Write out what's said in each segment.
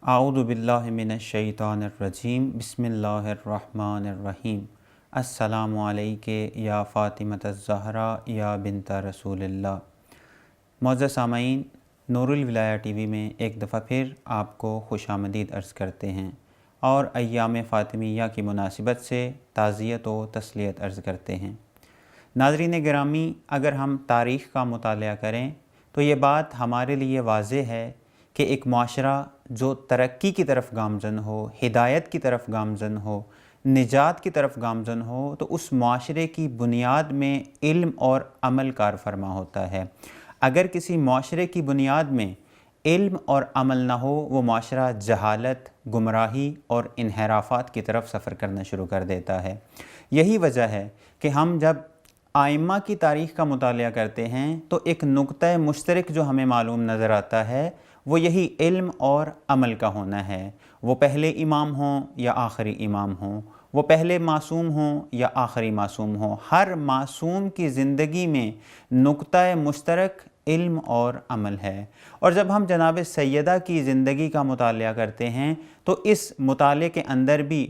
اعوذ باللہ من الشیطان الرجیم بسم اللہ الرحمن الرحیم السلام علیکہ یا فاطمۃ الزہرا یا بنت رسول اللہ۔ معزز سامعین، نور الولایہ ٹی وی میں ایک دفعہ پھر آپ کو خوش آمدید عرض کرتے ہیں اور ایام فاطمیہ کی مناسبت سے تعزیت و تسلیت عرض کرتے ہیں۔ ناظرین گرامی، اگر ہم تاریخ کا مطالعہ کریں تو یہ بات ہمارے لیے واضح ہے کہ ایک معاشرہ جو ترقی کی طرف گامزن ہو، ہدایت کی طرف گامزن ہو، نجات کی طرف گامزن ہو، تو اس معاشرے کی بنیاد میں علم اور عمل کار فرما ہوتا ہے۔ اگر کسی معاشرے کی بنیاد میں علم اور عمل نہ ہو، وہ معاشرہ جہالت، گمراہی اور انحرافات کی طرف سفر کرنا شروع کر دیتا ہے۔ یہی وجہ ہے کہ ہم جب آئمہ کی تاریخ کا مطالعہ کرتے ہیں تو ایک نقطہ مشترک جو ہمیں معلوم نظر آتا ہے وہ یہی علم اور عمل کا ہونا ہے۔ وہ پہلے امام ہوں یا آخری امام ہوں، وہ پہلے معصوم ہوں یا آخری معصوم ہوں، ہر معصوم کی زندگی میں نقطہ مشترک علم اور عمل ہے۔ اور جب ہم جناب سیدہ کی زندگی کا مطالعہ کرتے ہیں تو اس مطالعے کے اندر بھی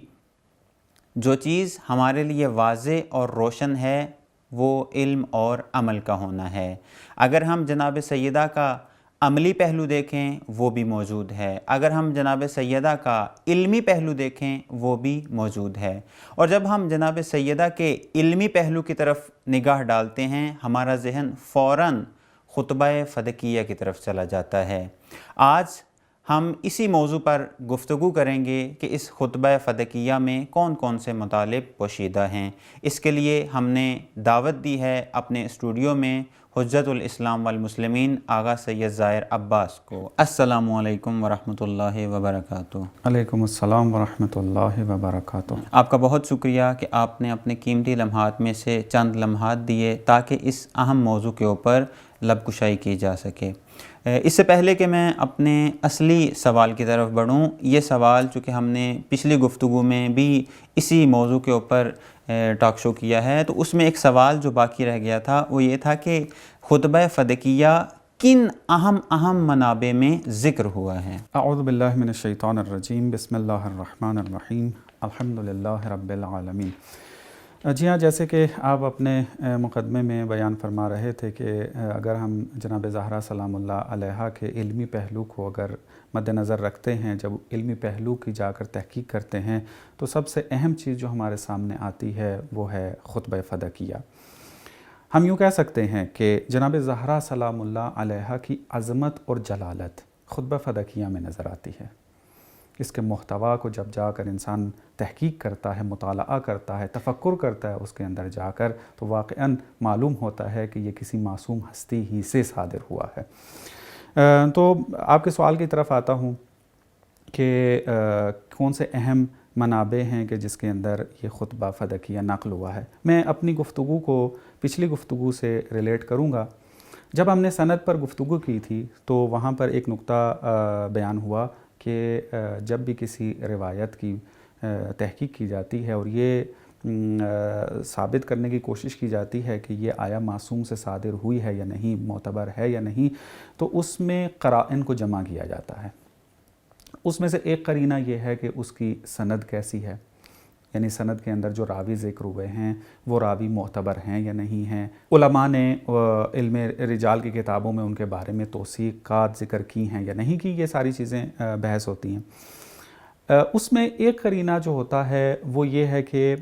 جو چیز ہمارے لیے واضح اور روشن ہے وہ علم اور عمل کا ہونا ہے۔ اگر ہم جناب سیدہ کا عملی پہلو دیکھیں وہ بھی موجود ہے، اگر ہم جناب سیدہ کا علمی پہلو دیکھیں وہ بھی موجود ہے۔ اور جب ہم جناب سیدہ کے علمی پہلو کی طرف نگاہ ڈالتے ہیں ہمارا ذہن فوراً خطبہ فدکیہ کی طرف چلا جاتا ہے۔ آج ہم اسی موضوع پر گفتگو کریں گے کہ اس خطبہ فدکیہ میں کون کون سے مطالب پوشیدہ ہیں۔ اس کے لیے ہم نے دعوت دی ہے اپنے اسٹوڈیو میں حجت الاسلام والمسلمین آغا سید ظاہر عباس کو۔ السلام علیکم ورحمۃ اللہ وبرکاتہ۔ علیکم السلام ورحمۃ اللہ وبرکاتہ۔ آپ کا بہت شکریہ کہ آپ نے اپنے قیمتی لمحات میں سے چند لمحات دیے تاکہ اس اہم موضوع کے اوپر لب کشائی کی جا سکے۔ اس سے پہلے کہ میں اپنے اصلی سوال کی طرف بڑھوں، یہ سوال چونکہ ہم نے پچھلی گفتگو میں بھی اسی موضوع کے اوپر ٹاک شو کیا ہے، تو اس میں ایک سوال جو باقی رہ گیا تھا وہ یہ تھا کہ خطبہ فدکیہ کن اہم منابع میں ذکر ہوا ہے؟ اعوذ باللہ من الشیطان الرجیم بسم اللہ الرحمن الرحیم الحمدللہ رب العالمین۔ جی ہاں، جیسے کہ آپ اپنے مقدمے میں بیان فرما رہے تھے کہ اگر ہم جناب زہرا سلام اللہ علیہا کے علمی پہلو کو اگر مد نظر رکھتے ہیں، جب علمی پہلو کی جا کر تحقیق کرتے ہیں تو سب سے اہم چیز جو ہمارے سامنے آتی ہے وہ ہے خطبہ فدکیہ۔ ہم یوں کہہ سکتے ہیں کہ جناب زہرا سلام اللہ علیہا کی عظمت اور جلالت خطبہ فدکیہ میں نظر آتی ہے۔ اس کے محتوا کو جب جا کر انسان تحقیق کرتا ہے، مطالعہ کرتا ہے، تفکر کرتا ہے اس کے اندر جا کر، تو واقعاً معلوم ہوتا ہے کہ یہ کسی معصوم ہستی ہی سے صادر ہوا ہے۔ تو آپ کے سوال کی طرف آتا ہوں کہ کون سے اہم منابع ہیں کہ جس کے اندر یہ خطبہ فدکیہ نقل ہوا ہے۔ میں اپنی گفتگو کو پچھلی گفتگو سے ریلیٹ کروں گا۔ جب ہم نے سند پر گفتگو کی تھی تو وہاں پر ایک نقطہ بیان ہوا کہ جب بھی کسی روایت کی تحقیق کی جاتی ہے اور یہ ثابت کرنے کی کوشش کی جاتی ہے کہ یہ آیا معصوم سے صادر ہوئی ہے یا نہیں، معتبر ہے یا نہیں، تو اس میں قرائن کو جمع کیا جاتا ہے۔ اس میں سے ایک قرینہ یہ ہے کہ اس کی سند کیسی ہے، یعنی سند کے اندر جو راوی ذکر ہوئے ہیں وہ راوی معتبر ہیں یا نہیں ہیں۔ علماء نے علم رجال کی کتابوں میں ان کے بارے میں توثیقات ذکر کی ہیں یا نہیں کی، یہ ساری چیزیں بحث ہوتی ہیں۔ اس میں ایک قرینہ جو ہوتا ہے وہ یہ ہے کہ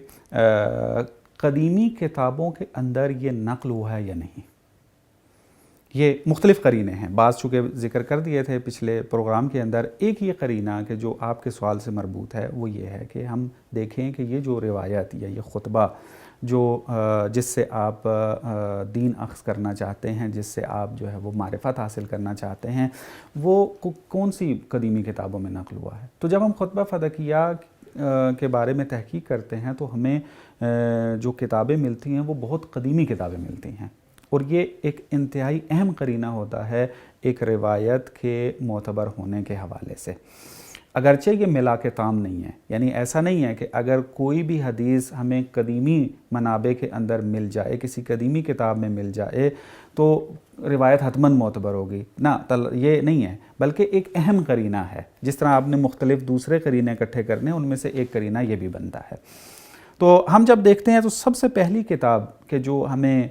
قدیمی کتابوں کے اندر یہ نقل ہوا ہے یا نہیں۔ یہ مختلف قرینے ہیں، بعض چونکہ ذکر کر دیے تھے پچھلے پروگرام کے اندر۔ ایک یہ قرینہ کہ جو آپ کے سوال سے مربوط ہے وہ یہ ہے کہ ہم دیکھیں کہ یہ جو روایت یا یہ خطبہ جو جس سے آپ دین اخذ کرنا چاہتے ہیں، جس سے آپ جو ہے وہ معرفت حاصل کرنا چاہتے ہیں، وہ کون سی قدیمی کتابوں میں نقل ہوا ہے۔ تو جب ہم خطبہ فدکیہ کے بارے میں تحقیق کرتے ہیں تو ہمیں جو کتابیں ملتی ہیں وہ بہت قدیمی کتابیں ملتی ہیں، اور یہ ایک انتہائی اہم قرینہ ہوتا ہے ایک روایت کے معتبر ہونے کے حوالے سے۔ اگرچہ یہ ملا کے تام نہیں ہے، یعنی ایسا نہیں ہے کہ اگر کوئی بھی حدیث ہمیں قدیمی منابع کے اندر مل جائے، کسی قدیمی کتاب میں مل جائے، تو روایت حتماً معتبر ہوگی، نہ یہ نہیں ہے، بلکہ ایک اہم قرینہ ہے۔ جس طرح آپ نے مختلف دوسرے قرینے اکٹھے کرنے، ان میں سے ایک قرینہ یہ بھی بنتا ہے۔ تو ہم جب دیکھتے ہیں تو سب سے پہلی کتاب کہ جو ہمیں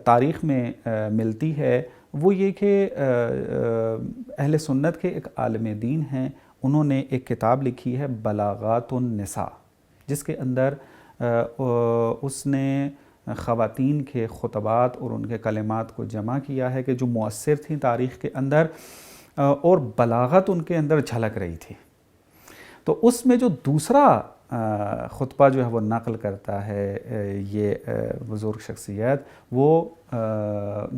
تاریخ میں ملتی ہے وہ یہ کہ اہل سنت کے ایک عالم دین ہیں، انہوں نے ایک کتاب لکھی ہے بلاغات النساء، جس کے اندر اس نے خواتین کے خطبات اور ان کے کلمات کو جمع کیا ہے کہ جو مؤثر تھیں تاریخ کے اندر، اور بلاغت ان کے اندر جھلک رہی تھی۔ تو اس میں جو دوسرا خطبہ جو ہے وہ نقل کرتا ہے یہ بزرگ شخصیت، وہ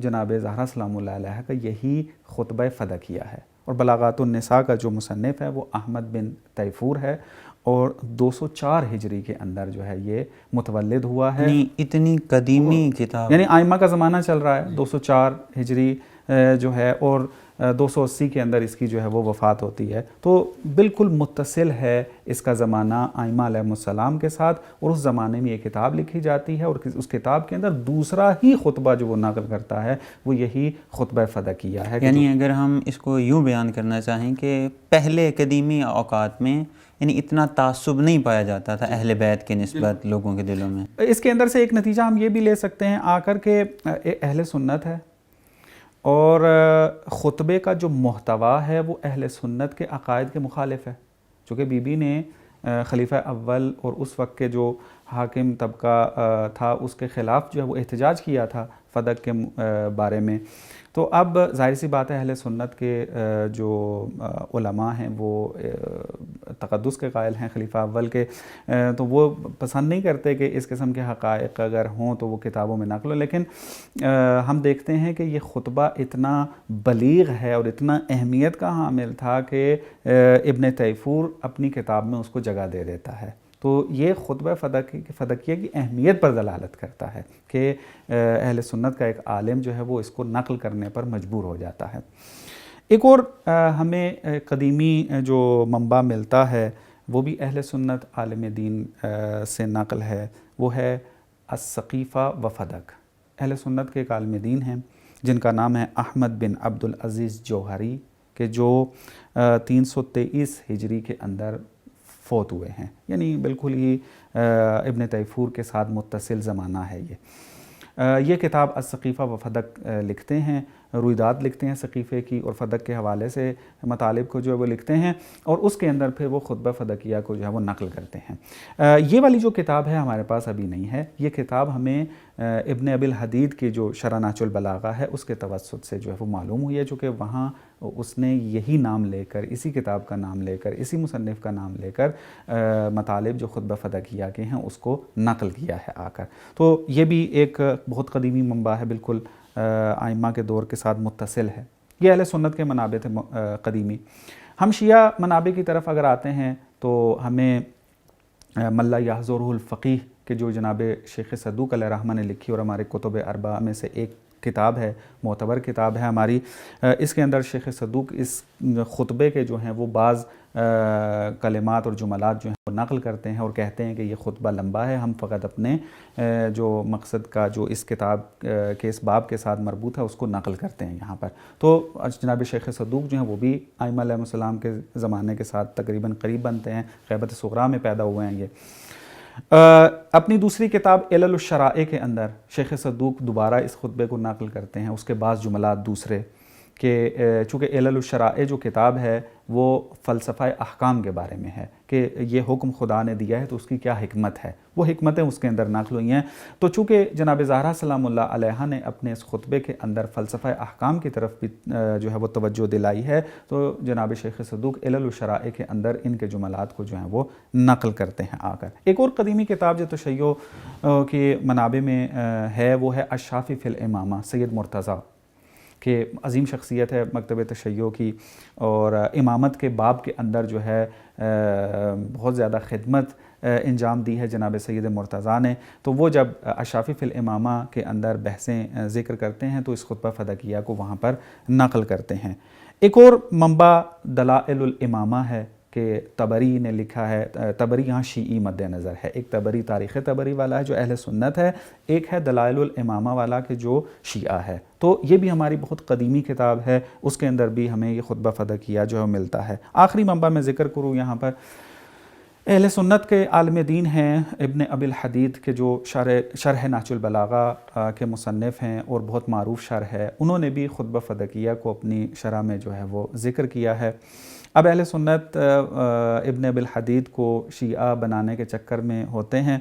جناب زہرا سلام اللہ علیہ کا یہی خطبہ فدکیہ ہے۔ اور بلاغات النساء کا جو مصنف ہے وہ احمد بن تیفور ہے، اور 204 ہجری کے اندر جو ہے یہ متولد ہوا ہے۔ اتنی قدیمی کتاب، یعنی آئمہ کا زمانہ چل رہا ہے، 204 ہجری جو ہے، اور 280 کے اندر اس کی جو ہے وہ وفات ہوتی ہے۔ تو بالکل متصل ہے اس کا زمانہ آئمہ علیہ السلام کے ساتھ، اور اس زمانے میں یہ کتاب لکھی جاتی ہے، اور اس کتاب کے اندر دوسرا ہی خطبہ جو وہ نقل کرتا ہے وہ یہی خطبہ فدکیہ ہے۔ یعنی اگر ہم اس کو یوں بیان کرنا چاہیں کہ پہلے قدیمی اوقات میں یعنی اتنا تعصب نہیں پایا جاتا تھا اہل بیت کے نسبت لوگوں کے دلوں میں۔ اس کے اندر سے ایک نتیجہ ہم یہ بھی لے سکتے ہیں آ کر کے اہل سنت ہے، اور خطبے کا جو محتوا ہے وہ اہل سنت کے عقائد کے مخالف ہے، چونکہ بی بی نے خلیفہ اول اور اس وقت کے جو حاکم طبقہ تھا اس کے خلاف جو ہے وہ احتجاج کیا تھا فدق کے بارے میں۔ تو اب ظاہر سی بات ہے اہل سنت کے جو علماء ہیں وہ تقدس کے قائل ہیں خلیفہ اول کے، تو وہ پسند نہیں کرتے کہ اس قسم کے حقائق اگر ہوں تو وہ کتابوں میں نقل ہو، لیکن ہم دیکھتے ہیں کہ یہ خطبہ اتنا بلیغ ہے اور اتنا اہمیت کا حامل تھا کہ ابن تیفور اپنی کتاب میں اس کو جگہ دے دیتا ہے۔ تو یہ خطبہ فدکیہ کی اہمیت پر دلالت کرتا ہے کہ اہل سنت کا ایک عالم جو ہے وہ اس کو نقل کرنے پر مجبور ہو جاتا ہے۔ ایک اور ہمیں قدیمی جو منبع ملتا ہے وہ بھی اہل سنت عالم دین سے نقل ہے، وہ ہے السقیفہ و فدک۔ اہل سنت کے ایک عالم دین ہیں جن کا نام ہے احمد بن عبد العزیز جوہری، کہ جو 323 ہجری کے اندر فوت ہوئے ہیں، یعنی بالکل ہی ابن تیفور کے ساتھ متصل زمانہ ہے یہ کتاب السقیفہ و فدک لکھتے ہیں، رویداد لکھتے ہیں سقیفے کی اور فدک کے حوالے سے مطالب کو جو ہے وہ لکھتے ہیں، اور اس کے اندر پھر وہ خطبہ فدکیہ کو جو ہے وہ نقل کرتے ہیں۔ یہ والی جو کتاب ہے ہمارے پاس ابھی نہیں ہے، یہ کتاب ہمیں ابن ابی الحدید کی جو شرح نہج البلاغہ ہے اس کے توسط سے جو ہے وہ معلوم ہوئی ہے، چونکہ وہاں اس نے یہی نام لے کر، اسی کتاب کا نام لے کر، اسی مصنف کا نام لے کر مطالب جو خطبہ فدکیہ کے ہیں اس کو نقل کیا ہے آ کر۔ تو یہ بھی ایک بہت قدیمی منبع ہے، بالکل آئمہ کے دور کے ساتھ متصل ہے۔ یہ اہل سنت کے منابع تھے قدیمی۔ ہم شیعہ منابع کی طرف اگر آتے ہیں تو ہمیں من لا یحضرہ الفقیہ کہ جو جناب شیخ صدوق علیہ رحمہ نے لکھی اور ہمارے کتب اربعہ میں سے ایک کتاب ہے، معتبر کتاب ہے ہماری، اس کے اندر شیخ صدوق اس خطبے کے جو ہیں وہ بعض کلمات اور جملات جو ہیں وہ نقل کرتے ہیں اور کہتے ہیں کہ یہ خطبہ لمبا ہے، ہم فقط اپنے جو مقصد کا جو اس کتاب کے اس باب کے ساتھ مربوط ہے اس کو نقل کرتے ہیں یہاں پر۔ تو جناب شیخ صدوق جو ہیں وہ بھی آئمہ علیہ السلام کے زمانے کے ساتھ تقریباً قریب بنتے ہیں، غیبت صغریٰ میں پیدا ہوئے ہیں یہ۔ اپنی دوسری کتاب علل الشرائع کے اندر شیخ صدوق دوبارہ اس خطبے کو نقل کرتے ہیں، اس کے بعض جملات دوسرے، کہ چونکہ علل الشرائع جو کتاب ہے وہ فلسفہ احکام کے بارے میں ہے کہ یہ حکم خدا نے دیا ہے تو اس کی کیا حکمت ہے، وہ حکمتیں اس کے اندر نقل ہوئی ہیں۔ تو چونکہ جناب زہرا سلام اللہ علیہ نے اپنے اس خطبے کے اندر فلسفہ احکام کی طرف بھی جو ہے وہ توجہ دلائی ہے، تو جناب شیخ صدوق علل الشرائع کے اندر ان کے جملات کو جو ہیں وہ نقل کرتے ہیں آ کر۔ ایک اور قدیمی کتاب جو تشیع کے منابع میں ہے وہ ہے الشافی فی الامامہ، سید مرتضیٰ، کہ عظیم شخصیت ہے مکتب تشیع کی، اور امامت کے باب کے اندر جو ہے بہت زیادہ خدمت انجام دی ہے جناب سید مرتضیٰ نے۔ تو وہ جب الشافی فی الامامہ کے اندر بحثیں ذکر کرتے ہیں تو اس خطبہ فدکیہ کو وہاں پر نقل کرتے ہیں۔ ایک اور منبع دلائل الامامہ ہے، کہ طبری نے لکھا ہے، طبری یہاں شیعی مد نظر ہے، ایک طبری تاریخ طبری والا ہے جو اہل سنت ہے، ایک ہے دلائل الامامہ والا کہ جو شیعہ ہے. تو یہ بھی ہماری بہت قدیمی کتاب ہے، اس کے اندر بھی ہمیں یہ خطبہ فدکیہ جو ہے ملتا ہے. آخری منبع میں ذکر کروں یہاں پر، اہل سنت کے عالم دین ہیں ابن ابی الحدید کے جو شرح نہج البلاغہ کے مصنف ہیں اور بہت معروف شرح ہے، انہوں نے بھی خطبہ فدکیہ کو اپنی شرح میں جو ہے وہ ذکر کیا ہے. اب اہل سنت ابن ابی الحدید کو شیعہ بنانے کے چکر میں ہوتے ہیں،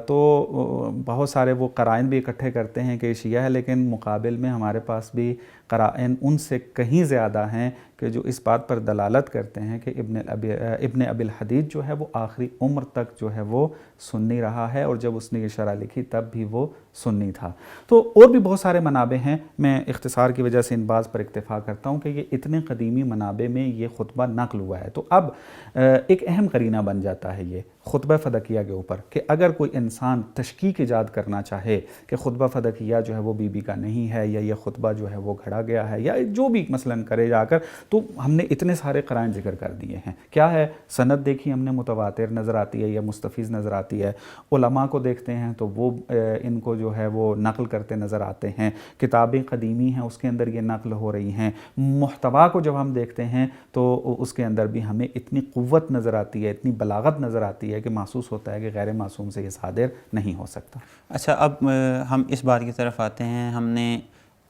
تو بہت سارے وہ قرائن بھی اکٹھے کرتے ہیں کہ یہ شیعہ ہے، لیکن مقابل میں ہمارے پاس بھی قرائن ان سے کہیں زیادہ ہیں کہ جو اس بات پر دلالت کرتے ہیں کہ ابن ابی الحدید جو ہے وہ آخری عمر تک جو ہے وہ سنی رہا ہے، اور جب اس نے یہ شرح لکھی تب بھی وہ سنی تھا. تو اور بھی بہت سارے منابع ہیں، میں اختصار کی وجہ سے ان بعض پر اکتفا کرتا ہوں کہ یہ اتنے قدیمی منابع میں یہ خطبہ نقل ہوا ہے. تو اب ایک اہم قرینہ بن جاتا ہے یہ خطبہ فدکیہ کے اوپر کہ اگر کوئی انسان تشکیک ایجاد کرنا چاہے کہ خطبہ فدکیہ جو ہے وہ بی بی کا نہیں ہے، یا یہ خطبہ جو ہے وہ گھڑا گیا ہے، یا جو بھی مثلاً کرے جا کر، تو ہم نے اتنے سارے قرائن ذکر کر دیے ہیں. کیا ہے سند دیکھی ہم نے متواتر نظر آتی ہے یا مستفیض نظر آتی ہے، علماء کو دیکھتے ہیں تو وہ ان کو جو ہے وہ نقل کرتے نظر آتے ہیں، کتابیں قدیمی ہیں اس کے اندر یہ نقل ہو رہی ہیں، محتوا کو جب ہم دیکھتے ہیں تو اس کے اندر بھی ہمیں اتنی قوت نظر آتی ہے، اتنی بلاغت نظر آتی ہے کہ محسوس ہوتا ہے کہ غیر معصوم سے یہ صادر نہیں ہو سکتا. اچھا، اب ہم اس بات کی طرف آتے ہیں، ہم نے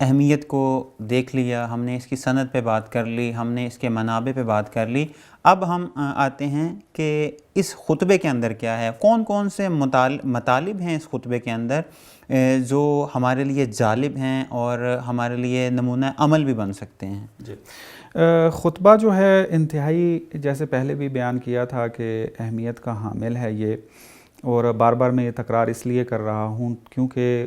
اہمیت کو دیکھ لیا، ہم نے اس کی سند پہ بات کر لی، ہم نے اس کے منابع پہ بات کر لی. اب ہم آتے ہیں کہ اس خطبے کے اندر کیا ہے، کون کون سے مطالب ہیں اس خطبے کے اندر جو ہمارے لیے جالب ہیں اور ہمارے لیے نمونہ عمل بھی بن سکتے ہیں. جی، خطبہ جو ہے انتہائی، جیسے پہلے بھی بیان کیا تھا کہ اہمیت کا حامل ہے یہ، اور بار بار میں یہ تکرار اس لیے کر رہا ہوں کیونکہ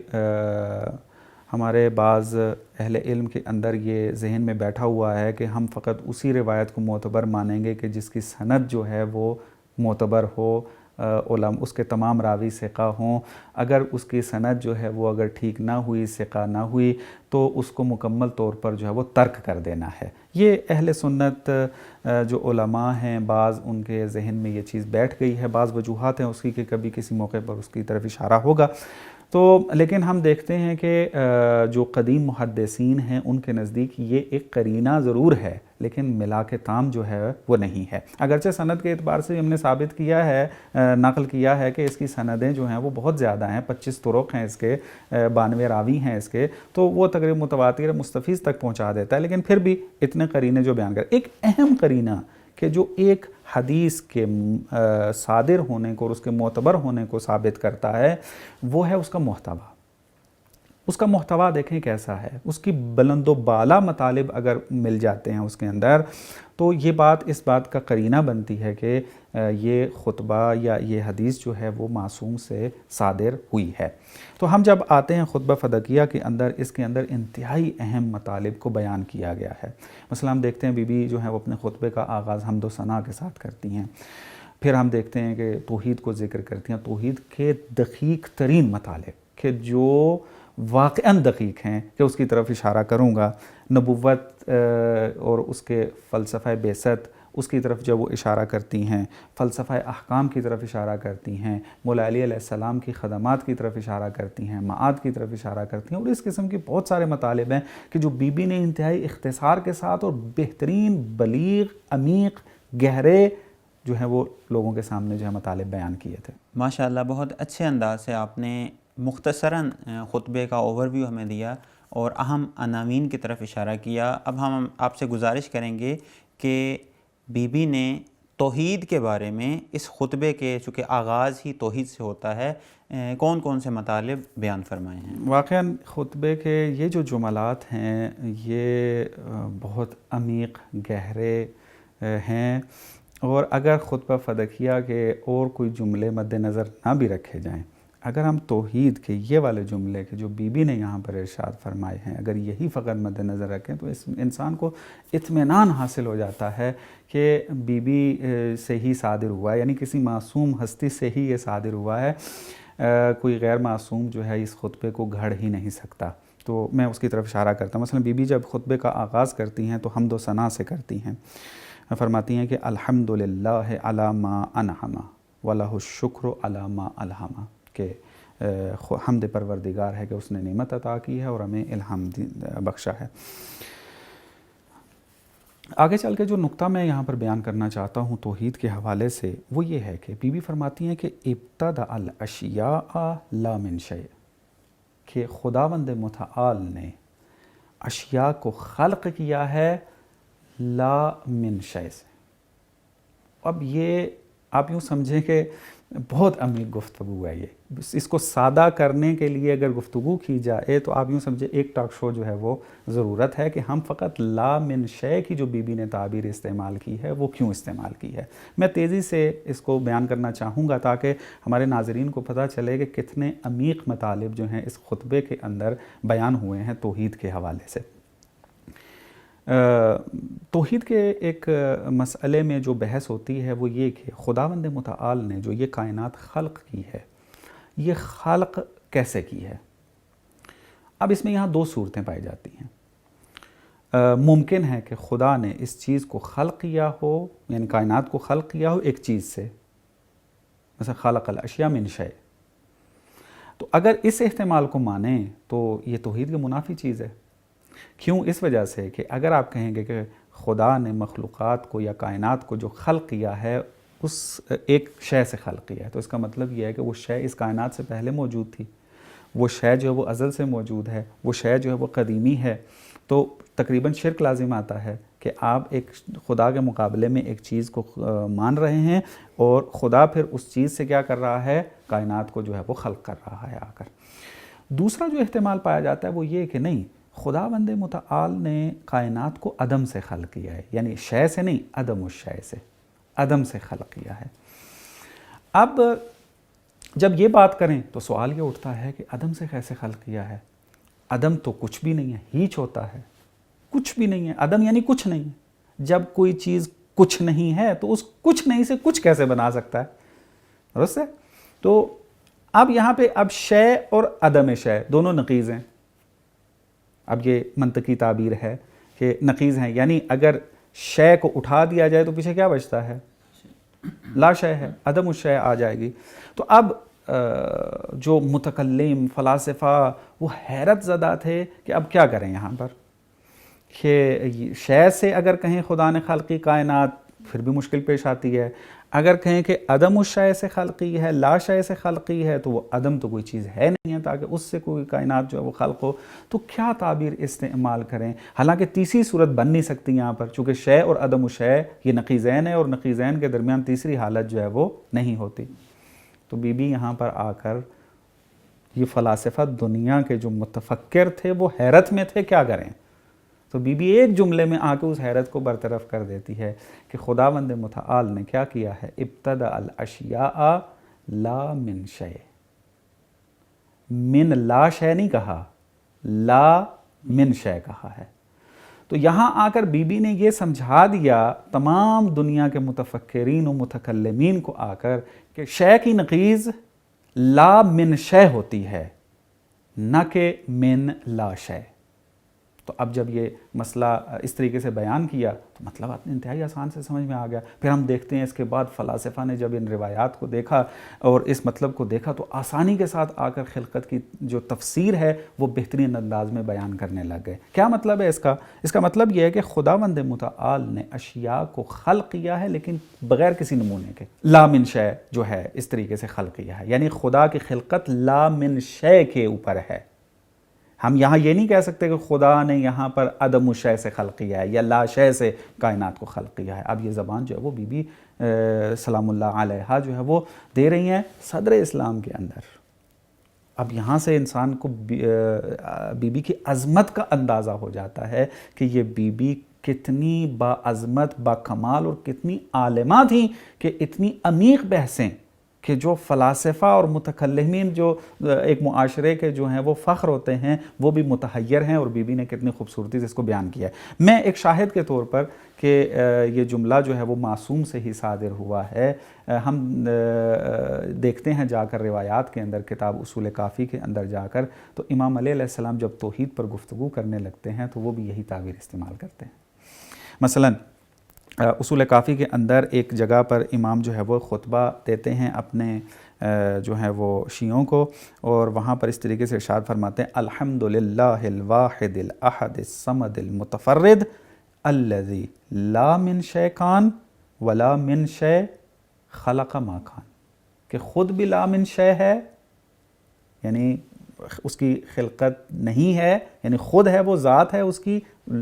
ہمارے بعض اہل علم کے اندر یہ ذہن میں بیٹھا ہوا ہے کہ ہم فقط اسی روایت کو معتبر مانیں گے کہ جس کی سند جو ہے وہ معتبر ہو، اس کے تمام راوی ثقہ ہوں. اگر اس کی سند جو ہے وہ اگر ٹھیک نہ ہوئی، ثقہ نہ ہوئی، تو اس کو مکمل طور پر جو ہے وہ ترک کر دینا ہے. یہ اہل سنت جو علماء ہیں بعض ان کے ذہن میں یہ چیز بیٹھ گئی ہے. بعض وجوہات ہیں اس کی کہ کبھی کسی موقع پر اس کی طرف اشارہ ہوگا. تو لیکن ہم دیکھتے ہیں کہ جو قدیم محدثین ہیں ان کے نزدیک یہ ایک قرینہ ضرور ہے، لیکن ملا کے تام جو ہے وہ نہیں ہے. اگرچہ سند کے اعتبار سے ہم نے ثابت کیا ہے، نقل کیا ہے کہ اس کی سندیں جو ہیں وہ بہت زیادہ ہیں، 25 طرق ہیں اس کے، 92 راوی ہیں اس کے، تو وہ تقریباً متواتر مستفیض تک پہنچا دیتا ہے. لیکن پھر بھی اتنے قرینے جو بیان کر، ایک اہم قرینہ کہ جو ایک حدیث کے صادر ہونے کو اور اس کے معتبر ہونے کو ثابت کرتا ہے، وہ ہے اس کا محتوا. اس کا محتوا دیکھیں کیسا ہے، اس کی بلند و بالا مطالب اگر مل جاتے ہیں اس کے اندر، تو یہ بات اس بات کا قرینہ بنتی ہے کہ یہ خطبہ یا یہ حدیث جو ہے وہ معصوم سے صادر ہوئی ہے. تو ہم جب آتے ہیں خطبہ فدکیہ کے اندر، اس کے اندر انتہائی اہم مطالب کو بیان کیا گیا ہے. مثلا ہم دیکھتے ہیں بی بی جو ہے وہ اپنے خطبے کا آغاز حمد و ثنا کے ساتھ کرتی ہیں. پھر ہم دیکھتے ہیں کہ توحید کو ذکر کرتی ہیں، توحید کے دقیق ترین مطالب کہ جو واقعاً دقیق ہیں، کہ اس کی طرف اشارہ کروں گا. نبوت اور اس کے فلسفہ بعثت، اس کی طرف جب وہ اشارہ کرتی ہیں، فلسفہ احکام کی طرف اشارہ کرتی ہیں، مولا علی علیہ السلام کی خدمات کی طرف اشارہ کرتی ہیں، معاد کی طرف اشارہ کرتی ہیں، اور اس قسم کے بہت سارے مطالب ہیں کہ جو بی بی نے انتہائی اختصار کے ساتھ اور بہترین، بلیغ، عمیق، گہرے جو ہیں وہ لوگوں کے سامنے جو ہے مطالب بیان کیے تھے. ماشاءاللہ، بہت اچھے انداز سے آپ نے مختصراً خطبے کا اوور ویو ہمیں دیا اور اہم عناوین کی طرف اشارہ کیا. اب ہم آپ سے گزارش کریں گے کہ بی بی نے توحید کے بارے میں اس خطبے کے، چونکہ آغاز ہی توحید سے ہوتا ہے، کون کون سے مطالب بیان فرمائے ہیں. واقعاً خطبے کے یہ جو جملات ہیں یہ بہت عمیق، گہرے ہیں، اور اگر خطبہ فدکیہ کے اور کوئی جملے مد نظر نہ بھی رکھے جائیں، اگر ہم توحید کے یہ والے جملے کے جو بی بی نے یہاں پر ارشاد فرمائے ہیں اگر یہی فقط مد نظر رکھیں تو اس انسان کو اطمینان حاصل ہو جاتا ہے کہ بی بی سے ہی صادر ہوا ہے، یعنی کسی معصوم ہستی سے ہی یہ صادر ہوا ہے. کوئی غیر معصوم جو ہے اس خطبے کو گھڑ ہی نہیں سکتا. تو میں اس کی طرف اشارہ کرتا ہوں. مثلا بی بی جب خطبے کا آغاز کرتی ہیں تو حمد و ثنا سے کرتی ہیں. فرماتی ہیں کہ الحمدللہ علی ما انعم ولہ الشکر علی ما الہم، کہ حمد پروردگار ہے کہ اس نے نعمت عطا کی ہے اور ہمیں الہام بخشا ہے۔ آگے چل کے جو نقطہ میں یہاں پر بیان کرنا چاہتا ہوں توحید کے حوالے سے وہ یہ ہے کہ بی بی فرماتی ہیں کہ ابتدأ الاشیاء لا من شیء، کہ خداوند متعال نے اشیاء کو خلق کیا ہے لا من شیء سے۔ اب یہ آپ یوں سمجھیں کہ بہت عمیق گفتگو ہے، یہ اس کو سادہ کرنے کے لیے اگر گفتگو کی جائے تو آپ یوں سمجھیں ایک ٹاک شو جو ہے وہ ضرورت ہے کہ ہم فقط لا من شے کی جو بی بی نے تعبیر استعمال کی ہے وہ کیوں استعمال کی ہے۔ میں تیزی سے اس کو بیان کرنا چاہوں گا تاکہ ہمارے ناظرین کو پتہ چلے کہ کتنے عمیق مطالب جو ہیں اس خطبے کے اندر بیان ہوئے ہیں توحید کے حوالے سے۔ توحید کے ایک مسئلے میں جو بحث ہوتی ہے وہ یہ کہ خداوند متعال نے جو یہ کائنات خلق کی ہے یہ خلق کیسے کی ہے۔ اب اس میں یہاں دو صورتیں پائی جاتی ہیں۔ ممکن ہے کہ خدا نے اس چیز کو خلق کیا ہو، یعنی کائنات کو خلق کیا ہو ایک چیز سے، مثلا خلق الاشیاء من شیء، تو اگر اس احتمال کو مانیں تو یہ توحید کے منافی چیز ہے۔ کیوں؟ اس وجہ سے کہ اگر آپ کہیں گے کہ خدا نے مخلوقات کو یا کائنات کو جو خلق کیا ہے اس ایک شے سے خلق کیا ہے، تو اس کا مطلب یہ ہے کہ وہ شے اس کائنات سے پہلے موجود تھی، وہ شے جو ہے وہ ازل سے موجود ہے، وہ شے جو ہے وہ قدیمی ہے، تو تقریباً شرک لازم آتا ہے کہ آپ ایک خدا کے مقابلے میں ایک چیز کو مان رہے ہیں اور خدا پھر اس چیز سے کیا کر رہا ہے، کائنات کو جو ہے وہ خلق کر رہا ہے آ کر۔ دوسرا جو احتمال پایا جاتا ہے وہ یہ کہ نہیں، خداوند متعال نے کائنات کو عدم سے خلق کیا ہے، یعنی شے سے نہیں، عدم الشے سے، عدم سے خلق کیا ہے۔ اب جب یہ بات کریں تو سوال یہ اٹھتا ہے کہ عدم سے کیسے خلق کیا ہے؟ عدم تو کچھ بھی نہیں ہے، ہیچ ہوتا ہے، کچھ بھی نہیں ہے، عدم یعنی کچھ نہیں ہے۔ جب کوئی چیز کچھ نہیں ہے تو اس کچھ نہیں سے کچھ کیسے بنا سکتا ہے؟ درست ہے؟ تو اب یہاں پہ اب شے اور عدم شے دونوں نقیض ہیں۔ اب یہ منطقی تعبیر ہے کہ نقیض ہیں، یعنی اگر شے کو اٹھا دیا جائے تو پیچھے کیا بچتا ہے؟ لا شے ہے، عدم الشے آ جائے گی۔ تو اب جو متکلم فلاسفہ وہ حیرت زدہ تھے کہ اب کیا کریں یہاں پر، کہ شے سے اگر کہیں خدا نے خلقی کائنات پھر بھی مشکل پیش آتی ہے، اگر کہیں کہ عدم الشے سے خلقی ہے، لا شے سے خلقی ہے، تو وہ عدم تو کوئی چیز ہے نہیں ہے تاکہ اس سے کوئی کائنات جو ہے وہ خلق ہو، تو کیا تعبیر استعمال کریں؟ حالانکہ تیسری صورت بن نہیں سکتی یہاں پر، چونکہ شے اور عدم الشے یہ نقیضین ہے اور نقیضین کے درمیان تیسری حالت جو ہے وہ نہیں ہوتی۔ تو بی بی یہاں پر آ کر یہ فلاسفہ دنیا کے جو متفکر تھے وہ حیرت میں تھے کیا کریں، تو بی بی ایک جملے میں آ کے اس حیرت کو برطرف کر دیتی ہے کہ خداوند متعال نے کیا کیا ہے، ابتدأ الاشیاء لا من شیء، من لا شے نہیں کہا، لا من شے کہا ہے۔ تو یہاں آ کر بی بی نے یہ سمجھا دیا تمام دنیا کے متفکرین و متکلمین کو آ کر کہ شے کی نقیض لا من شے ہوتی ہے، نہ کہ من لا شے۔ تو اب جب یہ مسئلہ اس طریقے سے بیان کیا تو مطلب انتہائی آسان سے سمجھ میں آ گیا۔ پھر ہم دیکھتے ہیں اس کے بعد فلاسفہ نے جب ان روایات کو دیکھا اور اس مطلب کو دیکھا تو آسانی کے ساتھ آ کر خلقت کی جو تفسیر ہے وہ بہترین انداز میں بیان کرنے لگ گئے۔ کیا مطلب ہے اس کا؟ اس کا مطلب یہ ہے کہ خداوند متعال نے اشیاء کو خلق کیا ہے لیکن بغیر کسی نمونے کے، لا من شے جو ہے اس طریقے سے خلق کیا ہے، یعنی خدا کی خلقت لا من شے کے اوپر ہے۔ ہم یہاں یہ نہیں کہہ سکتے کہ خدا نے یہاں پر عدم الشے سے خلق کیا ہے یا لا شے سے کائنات کو خلق کیا ہے۔ اب یہ زبان جو ہے وہ بی بی سلام اللہ علیہا جو ہے وہ دے رہی ہیں صدر اسلام کے اندر۔ اب یہاں سے انسان کو بی بی کی عظمت کا اندازہ ہو جاتا ہے کہ یہ بی بی کتنی با عظمت با کمال اور کتنی عالمہ تھیں کہ اتنی عمیق بحثیں کہ جو فلاسفہ اور متکلمین جو ایک معاشرے کے جو ہیں وہ فخر ہوتے ہیں وہ بھی متحیر ہیں، اور بی بی نے کتنی خوبصورتی سے اس کو بیان کیا ہے۔ میں ایک شاہد کے طور پر کہ یہ جملہ جو ہے وہ معصوم سے ہی صادر ہوا ہے، ہم دیکھتے ہیں جا کر روایات کے اندر کتاب اصول کافی کے اندر جا کر تو امام علیہ السلام جب توحید پر گفتگو کرنے لگتے ہیں تو وہ بھی یہی تعبیر استعمال کرتے ہیں۔ مثلا اصول کافی کے اندر ایک جگہ پر امام جو ہے وہ خطبہ دیتے ہیں اپنے جو ہیں وہ شیعوں کو، اور وہاں پر اس طریقے سے ارشاد فرماتے ہیں الحمدللہ الواحد الاحد الصمد المتفرد الذی لا من شے کان ولا من شے خلق ما کان، کہ خود بھی لا من شے ہے، یعنی اس کی خلقت نہیں ہے، یعنی خود ہے، وہ ذات ہے اس کی،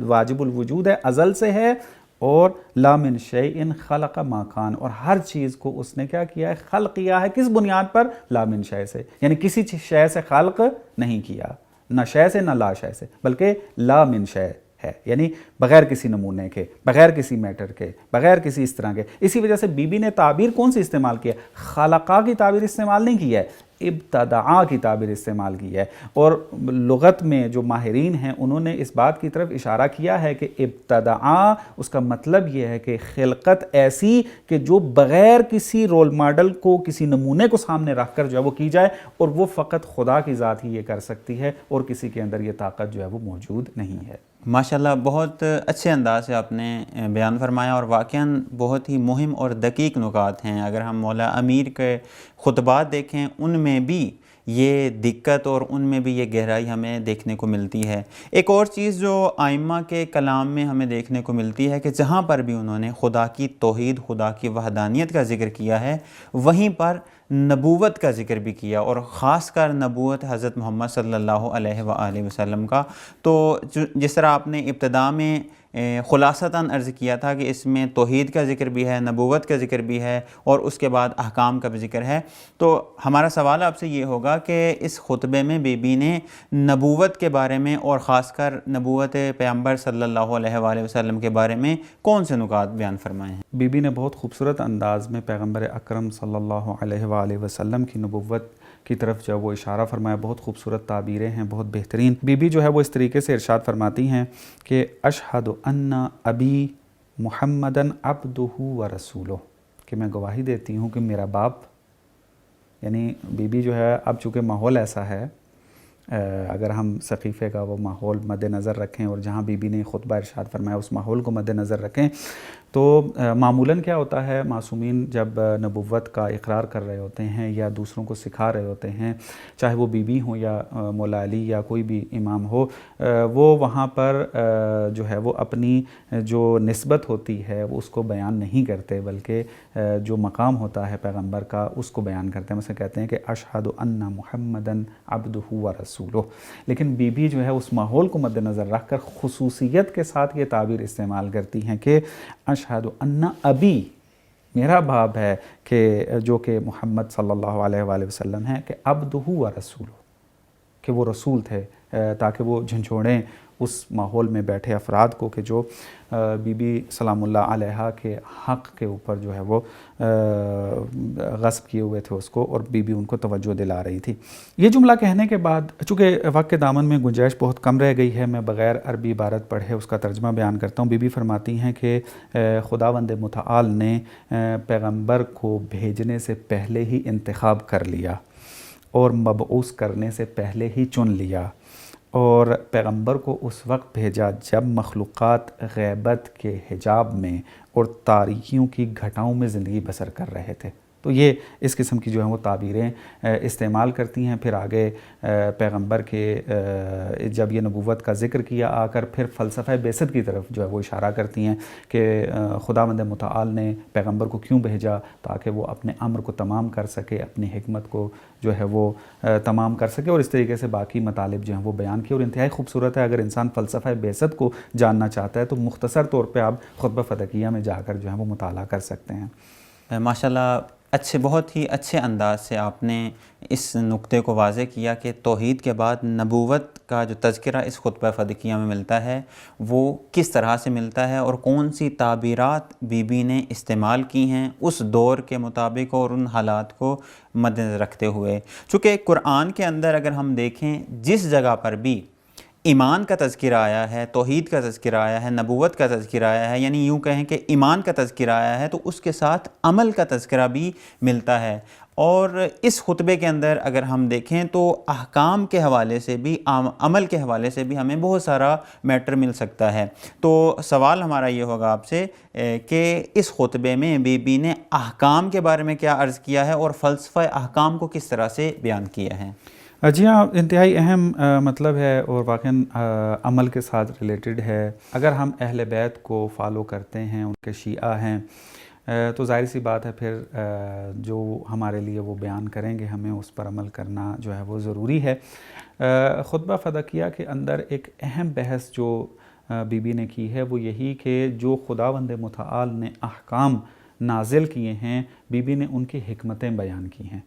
واجب الوجود ہے، ازل سے ہے، اور لا من شیء خلق ما کان، اور ہر چیز کو اس نے کیا کیا ہے، خلق کیا ہے، کس بنیاد پر؟ لا من شیء سے، یعنی کسی شے سے خلق نہیں کیا، نہ شے سے نہ لا شے سے، بلکہ لا من شیء ہے، یعنی بغیر کسی نمونے کے، بغیر کسی میٹر کے، بغیر کسی اس طرح کے۔ اسی وجہ سے بی بی نے تعبیر کون سی استعمال کی ہے؟ خلقہ کی تعبیر استعمال نہیں کی ہے، ابتدعا کی تعبیر استعمال کی ہے، اور لغت میں جو ماہرین ہیں انہوں نے اس بات کی طرف اشارہ کیا ہے کہ ابتدعا اس کا مطلب یہ ہے کہ خلقت ایسی کہ جو بغیر کسی رول ماڈل کو، کسی نمونے کو سامنے رکھ کر جو ہے وہ کی جائے، اور وہ فقط خدا کی ذات ہی یہ کر سکتی ہے، اور کسی کے اندر یہ طاقت جو ہے وہ موجود نہیں ہے۔ ماشاءاللہ بہت اچھے انداز سے آپ نے بیان فرمایا، اور واقعاً بہت ہی مہم اور دقیق نکات ہیں۔ اگر ہم مولا امیر کے خطبات دیکھیں ان میں بھی یہ دقت اور ان میں بھی یہ گہرائی ہمیں دیکھنے کو ملتی ہے۔ ایک اور چیز جو ائمہ کے کلام میں ہمیں دیکھنے کو ملتی ہے کہ جہاں پر بھی انہوں نے خدا کی توحید، خدا کی وحدانیت کا ذکر کیا ہے، وہیں پر نبوت کا ذکر بھی کیا، اور خاص کر نبوت حضرت محمد صلی اللہ علیہ وآلہ وسلم کا۔ تو جس طرح آپ نے ابتدا میں خلاصتاً عرض کیا تھا کہ اس میں توحید کا ذکر بھی ہے، نبوت کا ذکر بھی ہے، اور اس کے بعد احکام کا بھی ذکر ہے، تو ہمارا سوال آپ سے یہ ہوگا کہ اس خطبے میں بی بی نے نبوت کے بارے میں، اور خاص کر نبوت پیغمبر صلی اللہ علیہ وآلہ وسلم کے بارے میں کون سے نکات بیان فرمائے ہیں؟ بی بی نے بہت خوبصورت انداز میں پیغمبر اکرم صلی اللہ علیہ وآلہ وسلم کی نبوت کی طرف جو وہ اشارہ فرمایا، بہت خوبصورت تعبیریں ہیں، بہت بہترین۔ بی بی جو ہے وہ اس طریقے سے ارشاد فرماتی ہیں کہ اشہد ان ابی محمدن عبدہ و رسولہ، کہ میں گواہی دیتی ہوں کہ میرا باپ، یعنی بی بی جو ہے، اب چونکہ ماحول ایسا ہے، اگر ہم سقیفے کا وہ ماحول مد نظر رکھیں اور جہاں بی بی نے خطبہ ارشاد فرمایا اس ماحول کو مد نظر رکھیں، تو معمولاً کیا ہوتا ہے، معصومین جب نبوت کا اقرار کر رہے ہوتے ہیں یا دوسروں کو سکھا رہے ہوتے ہیں، چاہے وہ بی بی ہوں یا مولا علی یا کوئی بھی امام ہو، وہ وہاں پر جو ہے وہ اپنی جو نسبت ہوتی ہے وہ اس کو بیان نہیں کرتے، بلکہ جو مقام ہوتا ہے پیغمبر کا اس کو بیان کرتے ہیں۔ مثلا کہتے ہیں کہ اشہد ان محمدن عبدہ و رسولہ، لیکن بی بی جو ہے اس ماحول کو مد نظر رکھ کر خصوصیت کے ساتھ یہ تعبیر استعمال کرتی ہیں کہ اشہد ان ابی، میرا باپ ہے، کہ جو کہ محمد صلی اللہ علیہ وآلہ وسلم ہے، کہ عبدہ و رسولہ، کہ وہ رسول تھے، تاکہ وہ جھنجھوڑیں اس ماحول میں بیٹھے افراد کو کہ جو بی بی سلام اللہ علیہا کے حق کے اوپر جو ہے وہ غصب کیے ہوئے تھے اس کو، اور بی بی ان کو توجہ دلا رہی تھی۔ یہ جملہ کہنے کے بعد چونکہ وقت کے دامن میں گنجائش بہت کم رہ گئی ہے، میں بغیر عربی عبارت پڑھے اس کا ترجمہ بیان کرتا ہوں۔ بی بی فرماتی ہیں کہ خداوند متعال نے پیغمبر کو بھیجنے سے پہلے ہی انتخاب کر لیا، اور مبعوث کرنے سے پہلے ہی چن لیا، اور پیغمبر کو اس وقت بھیجا جب مخلوقات غیبت کے حجاب میں اور تاریکیوں کی گھٹاؤں میں زندگی بسر کر رہے تھے۔ تو یہ اس قسم کی جو ہیں وہ تعبیریں استعمال کرتی ہیں۔ پھر آگے پیغمبر کے جب یہ نبوت کا ذکر کیا، آ کر پھر فلسفہ بعثت کی طرف جو ہے وہ اشارہ کرتی ہیں کہ خداوند متعال نے پیغمبر کو کیوں بھیجا، تاکہ وہ اپنے امر کو تمام کر سکے، اپنی حکمت کو جو ہے وہ تمام کر سکے، اور اس طریقے سے باقی مطالب جو ہیں وہ بیان کیے، اور انتہائی خوبصورت ہے۔ اگر انسان فلسفہ بعثت کو جاننا چاہتا ہے تو مختصر طور پہ آپ خطبہ فدقیہ میں جا کر جو ہے وہ مطالعہ کر سکتے ہیں۔ ماشاءاللہ بہت ہی اچھے انداز سے آپ نے اس نقطے کو واضح کیا کہ توحید کے بعد نبوت کا جو تذکرہ اس خطبہ فدقیہ میں ملتا ہے وہ کس طرح سے ملتا ہے، اور کون سی تعبیرات بی بی نے استعمال کی ہیں اس دور کے مطابق اور ان حالات کو مد نظر رکھتے ہوئے۔ چونکہ قرآن کے اندر اگر ہم دیکھیں، جس جگہ پر بھی ایمان کا تذکرہ آیا ہے، توحید کا تذکرہ آیا ہے، نبوت کا تذکرہ آیا ہے، یعنی یوں کہیں کہ ایمان کا تذکرہ آیا ہے، تو اس کے ساتھ عمل کا تذکرہ بھی ملتا ہے۔ اور اس خطبے کے اندر اگر ہم دیکھیں تو احکام کے حوالے سے بھی، عمل کے حوالے سے بھی ہمیں بہت سارا میٹر مل سکتا ہے۔ تو سوال ہمارا یہ ہوگا آپ سے کہ اس خطبے میں بی بی نے احکام کے بارے میں کیا عرض کیا ہے اور فلسفہ احکام کو کس طرح سے بیان کیا ہے؟ جی ہاں، انتہائی اہم مطلب ہے اور واقعاً عمل کے ساتھ ریلیٹڈ ہے۔ اگر ہم اہل بیت کو فالو کرتے ہیں، ان کے شیعہ ہیں، تو ظاہر سی بات ہے پھر جو ہمارے لیے وہ بیان کریں گے ہمیں اس پر عمل کرنا جو ہے وہ ضروری ہے۔ خطبہ فدقیہ کے اندر ایک اہم بحث جو بی بی نے کی ہے وہ یہی کہ جو خداوند متعال نے احکام نازل کیے ہیں، بی بی نے ان کی حکمتیں بیان کی ہیں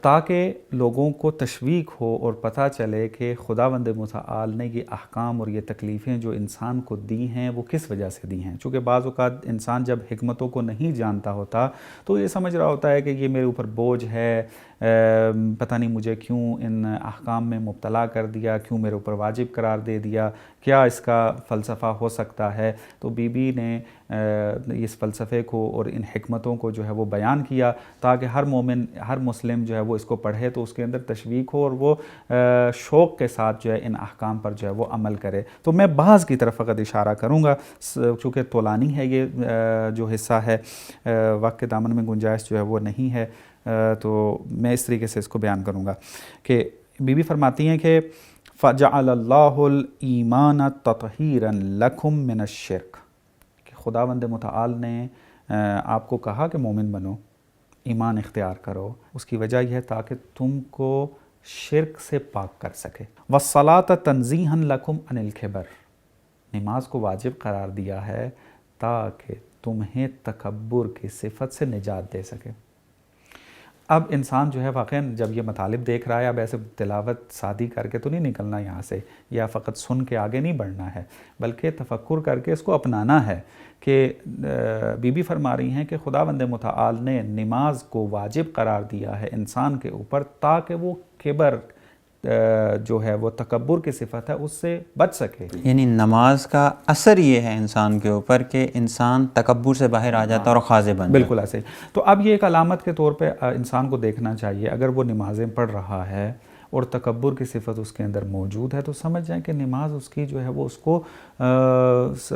تاکہ لوگوں کو تشویق ہو اور پتہ چلے کہ خداوند متعال نے یہ احکام اور یہ تکلیفیں جو انسان کو دی ہیں وہ کس وجہ سے دی ہیں۔ چونکہ بعض اوقات انسان جب حکمتوں کو نہیں جانتا ہوتا تو یہ سمجھ رہا ہوتا ہے کہ یہ میرے اوپر بوجھ ہے، پتہ نہیں مجھے کیوں ان احکام میں مبتلا کر دیا، کیوں میرے اوپر واجب قرار دے دیا، کیا اس کا فلسفہ ہو سکتا ہے۔ تو بی بی نے اس فلسفے کو اور ان حکمتوں کو جو ہے وہ بیان کیا تاکہ ہر مومن، ہر مسلم جو ہے وہ اس کو پڑھے تو اس کے اندر تشویق ہو اور وہ شوق کے ساتھ جو ہے ان احکام پر جو ہے وہ عمل کرے۔ تو میں بعض کی طرف فقط اشارہ کروں گا چونکہ طولانی ہے یہ جو حصہ ہے، وقت کے دامن میں گنجائش جو ہے وہ نہیں ہے، تو میں اس طریقے سے اس کو بیان کروں گا کہ بی بی فرماتی ہیں کہ فَجَعَلَ اللَّهُ الْإِيمَانَ تَطْهِيرًا لَكُم مِّنَ الشِّرْكِ، کہ خداوند متعال نے آپ کو کہا کہ مومن بنو، ایمان اختیار کرو، اس کی وجہ یہ ہے تاکہ تم کو شرک سے پاک کر سکے۔ وَالصَّلَاةَ تَنزِيهًا لَكُمْ عَنِ الْكِبْرِ، نماز کو واجب قرار دیا ہے تاکہ تمہیں تکبر کی صفت سے نجات دے سکے۔ اب انسان جو ہے واقعاً جب یہ مطالب دیکھ رہا ہے، اب ایسے تلاوت سادی کر کے تو نہیں نکلنا یہاں سے، یا فقط سن کے آگے نہیں بڑھنا ہے، بلکہ تفکر کر کے اس کو اپنانا ہے کہ بی بی فرما رہی ہیں کہ خداوند متعال نے نماز کو واجب قرار دیا ہے انسان کے اوپر تاکہ وہ کبر جو ہے وہ تکبر کی صفت ہے اس سے بچ سکے۔ یعنی نماز کا اثر یہ ہے انسان کے اوپر کہ انسان تکبر سے باہر آ جاتا ہے اور خاضع بن جاتا ہے۔ بالکل ایسے۔ تو اب یہ ایک علامت کے طور پہ انسان کو دیکھنا چاہیے، اگر وہ نمازیں پڑھ رہا ہے اور تکبر کی صفت اس کے اندر موجود ہے تو سمجھ جائیں کہ نماز اس کی جو ہے وہ اس کو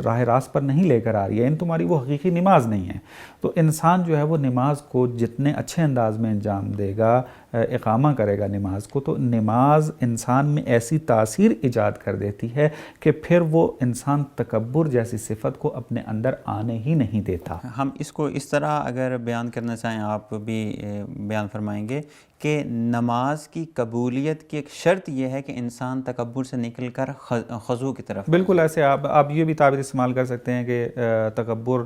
راہ راست پر نہیں لے کر آ رہی ہے، یعنی تمہاری وہ حقیقی نماز نہیں ہے۔ تو انسان جو ہے وہ نماز کو جتنے اچھے انداز میں انجام دے گا، اقامہ کرے گا نماز کو، تو نماز انسان میں ایسی تاثیر ایجاد کر دیتی ہے کہ پھر وہ انسان تکبر جیسی صفت کو اپنے اندر آنے ہی نہیں دیتا۔ ہم اس کو اس طرح اگر بیان کرنا چاہیں، آپ بھی بیان فرمائیں گے کہ نماز کی قبولیت کی ایک شرط یہ ہے کہ انسان تکبر سے نکل کر خضوع کی طرف۔ بالکل ایسے آپ یہ بھی تعبیر استعمال کر سکتے ہیں کہ تکبر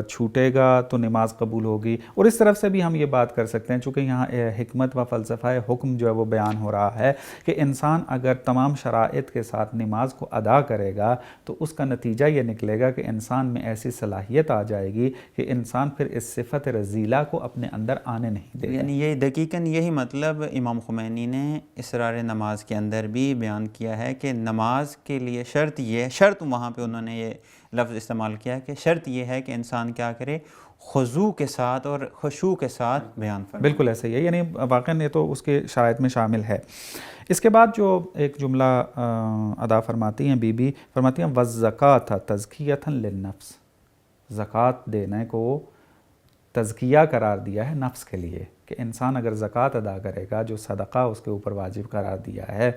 چھوٹے گا تو نماز قبول ہوگی، اور اس طرف سے بھی ہم یہ بات کر سکتے ہیں چونکہ یہاں حکمت و فلسفہ حکم جو ہے وہ بیان ہو رہا ہے کہ انسان اگر تمام شرائط کے ساتھ نماز کو ادا کرے گا تو اس کا نتیجہ یہ نکلے گا کہ انسان میں ایسی صلاحیت آ جائے گی کہ انسان پھر اس صفت رذیلہ کو اپنے اندر آنے نہیں دے گا۔ یعنی یہ دقیقاً یہی مطلب امام خمینی نے اسرار نماز کے اندر بھی بیان کیا ہے کہ نماز کے لیے شرط یہ ہے، شرط وہاں پہ انہوں نے یہ لفظ استعمال کیا ہے کہ شرط یہ ہے کہ انسان کیا کرے، خضوع کے ساتھ اور خشوع کے ساتھ بیان فرمائے۔ بالکل ایسے ہی ہے، یعنی واقعاً یہ تو اس کے شرائط میں شامل ہے۔ اس کے بعد جو ایک جملہ ادا فرماتی ہیں بی بی، فرماتی ہیں وَالزَّكَاةَ تَزْكِيَةً لِلنَّفْسِ، زکوٰۃ دینے کو تزکیہ قرار دیا ہے نفس کے لیے، کہ انسان اگر زکوٰۃ ادا کرے گا، جو صدقہ اس کے اوپر واجب قرار دیا ہے،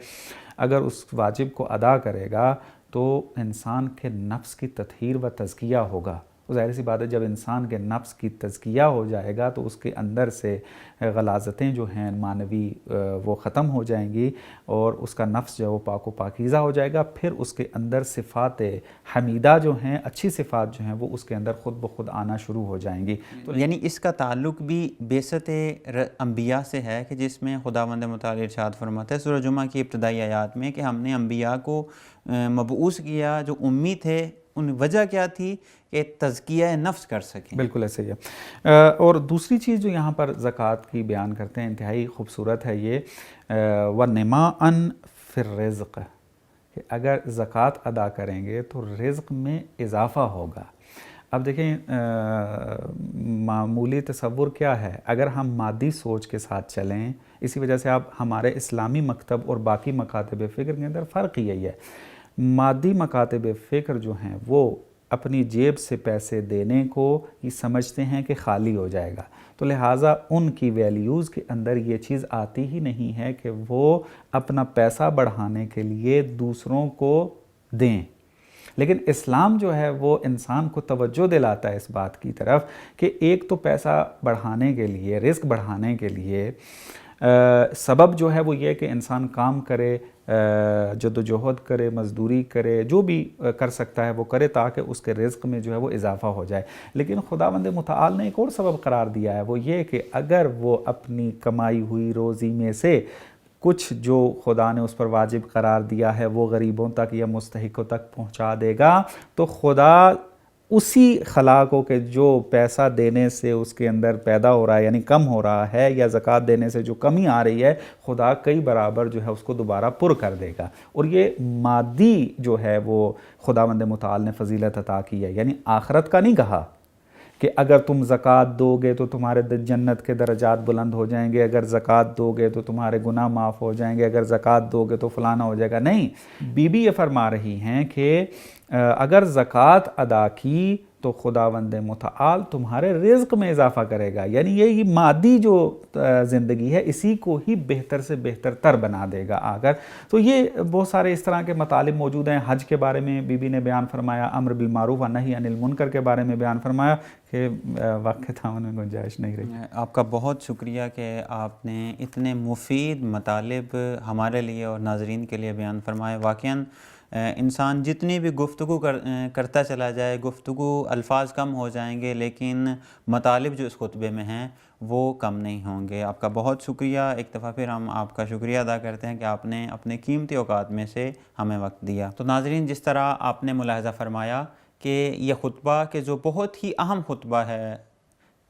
اگر اس واجب کو ادا کرے گا تو انسان کے نفس کی تطہیر و تزکیہ ہوگا۔ ظاہر سی بات ہے جب انسان کے نفس کی تزکیہ ہو جائے گا تو اس کے اندر سے غلاظتیں جو ہیں معنوی وہ ختم ہو جائیں گی اور اس کا نفس جو ہے وہ پاک و پاکیزہ ہو جائے گا، پھر اس کے اندر صفات حمیدہ جو ہیں، اچھی صفات جو ہیں وہ اس کے اندر خود بخود آنا شروع ہو جائیں گی۔ یعنی اس کا تعلق بھی بعثت انبیاء سے ہے کہ جس میں خداوند متعال ارشاد فرماتا ہے سورہ جمعہ کی ابتدائی آیات میں کہ ہم نے انبیاء کو مبعوث کیا جو امی تھے، ان وجہ کیا تھی کہ تزکیہ نفس کر سکیں۔ بالکل ایسے ہی ہے۔ اور دوسری چیز جو یہاں پر زکوٰۃ کی بیان کرتے ہیں، انتہائی خوبصورت ہے یہ، وَنِمَاءً فی الرزق، کہ اگر زکوٰۃ ادا کریں گے تو رزق میں اضافہ ہوگا۔ اب دیکھیں معمولی تصور کیا ہے، اگر ہم مادی سوچ کے ساتھ چلیں، اسی وجہ سے اب ہمارے اسلامی مکتب اور باقی مکاتب فکر کے اندر فرق یہی ہے، مادی مکاتب فکر جو ہیں وہ اپنی جیب سے پیسے دینے کو یہ سمجھتے ہیں کہ خالی ہو جائے گا، تو لہٰذا ان کی ویلیوز کے اندر یہ چیز آتی ہی نہیں ہے کہ وہ اپنا پیسہ بڑھانے کے لیے دوسروں کو دیں۔ لیکن اسلام جو ہے وہ انسان کو توجہ دلاتا ہے اس بات کی طرف کہ ایک تو پیسہ بڑھانے کے لیے، رزق بڑھانے کے لیے سبب جو ہے وہ یہ کہ انسان کام کرے، جدوجہد کرے، مزدوری کرے، جو بھی کر سکتا ہے وہ کرے تاکہ اس کے رزق میں جو ہے وہ اضافہ ہو جائے۔ لیکن خداوند متعال نے ایک اور سبب قرار دیا ہے، وہ یہ کہ اگر وہ اپنی کمائی ہوئی روزی میں سے کچھ جو خدا نے اس پر واجب قرار دیا ہے وہ غریبوں تک یا مستحقوں تک پہنچا دے گا، تو خدا اسی خلا کو کہ جو پیسہ دینے سے اس کے اندر پیدا ہو رہا ہے یعنی کم ہو رہا ہے، یا زکوٰۃ دینے سے جو کمی آ رہی ہے، خدا کئی برابر جو ہے اس کو دوبارہ پر کر دے گا۔ اور یہ مادی جو ہے وہ خداوند متعال نے فضیلت عطا کی ہے، یعنی آخرت کا نہیں کہا کہ اگر تم زکوٰۃ دو گے تو تمہارے جنت کے درجات بلند ہو جائیں گے، اگر زکوٰۃ دو گے تو تمہارے گناہ معاف ہو جائیں گے، اگر زکوٰۃ دو گے تو فلانا ہو جائے گا، نہیں، بی بی یہ فرما رہی ہیں کہ اگر زکوٰۃ ادا کی تو خداوند متعال تمہارے رزق میں اضافہ کرے گا، یعنی یہ مادی جو زندگی ہے اسی کو ہی بہتر سے بہتر تر بنا دے گا آگر۔ تو یہ بہت سارے اس طرح کے مطالب موجود ہیں۔ حج کے بارے میں بی بی نے بیان فرمایا، امر بالمعروف و نہی عن المنکر کے بارے میں بیان فرمایا کہ وقت کے دامن میں گنجائش نہیں رہی۔ آپ کا بہت شکریہ کہ آپ نے اتنے مفید مطالب ہمارے لیے اور ناظرین کے لیے بیان فرمائے۔ واقعاً انسان جتنی بھی گفتگو کرتا چلا جائے، گفتگو الفاظ کم ہو جائیں گے لیکن مطالب جو اس خطبے میں ہیں وہ کم نہیں ہوں گے۔ آپ کا بہت شکریہ، ایک دفعہ پھر ہم آپ کا شکریہ ادا کرتے ہیں کہ آپ نے اپنے قیمتی اوقات میں سے ہمیں وقت دیا۔ تو ناظرین، جس طرح آپ نے ملاحظہ فرمایا کہ یہ خطبہ کہ جو بہت ہی اہم خطبہ ہے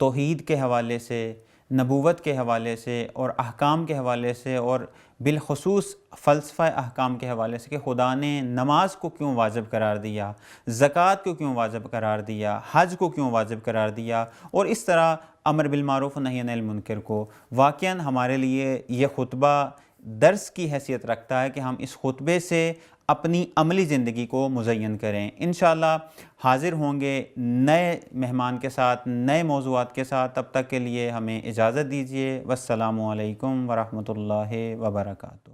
توحید کے حوالے سے، نبوت کے حوالے سے اور احکام کے حوالے سے، اور بالخصوص فلسفہ احکام کے حوالے سے کہ خدا نے نماز کو کیوں واجب قرار دیا، زکوٰۃ کو کیوں واجب قرار دیا، حج کو کیوں واجب قرار دیا، اور اس طرح امر بالمعروف و نہی عن المنکر کو، واقعاً ہمارے لیے یہ خطبہ درس کی حیثیت رکھتا ہے کہ ہم اس خطبے سے اپنی عملی زندگی کو مزین کریں۔ انشاءاللہ حاضر ہوں گے نئے مہمان کے ساتھ، نئے موضوعات کے ساتھ، تب تک کے لیے ہمیں اجازت دیجیے۔ والسلام علیکم ورحمۃ اللہ وبرکاتہ۔